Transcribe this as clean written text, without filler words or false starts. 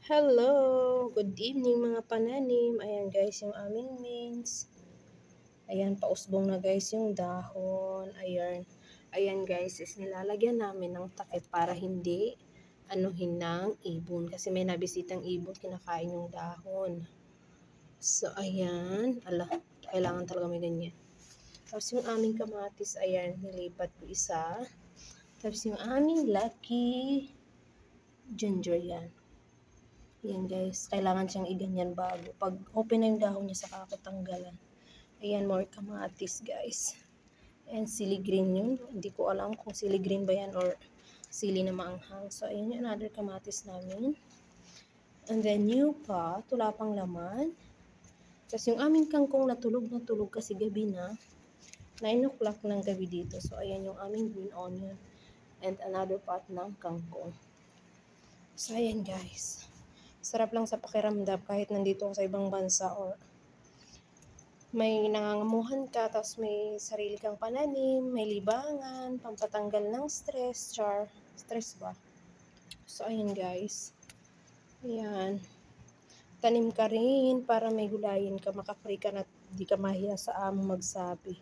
Hello! Good evening mga pananim. Ayan guys yung aming mains. Ayan, pausbong na guys yung dahon. Ayan. Ayan guys, is nilalagyan namin ng takip para hindi anuhin ng ibon. Kasi may nabisitang ibon, kinakain yung dahon. So ayan. Ala, kailangan talaga may ganyan. Tapos yung aming kamatis, ayan, nilipat ko isa. Tapos yung aming lucky ginger yan. Ayan guys, kailangan siyang iganyan bago. Pag open na yung dahon niya, saka ako tanggalan. Ayan, more kamatis guys. And sili green yun. Hindi ko alam kung sili green ba yan or sili na maanghang. So ayan yung another kamatis namin. And then new pa, wala pang laman. Tapos yung aming kangkong natulog kasi gabi na. 9 o'clock ng gabi dito. So ayan yung aming green onion. And another pot ng kangkong. So ayan guys. Sarap lang sa pakiramdam kahit nandito ako sa ibang bansa or may nangangamuhan ka, tapos may sarili kang pananim, may libangan, pampatanggal ng stress, stress ba? So, ayan guys. Ayan. Tanim ka rin para may gulayin ka, makafree ka na di ka mahiya sa amo magsabi.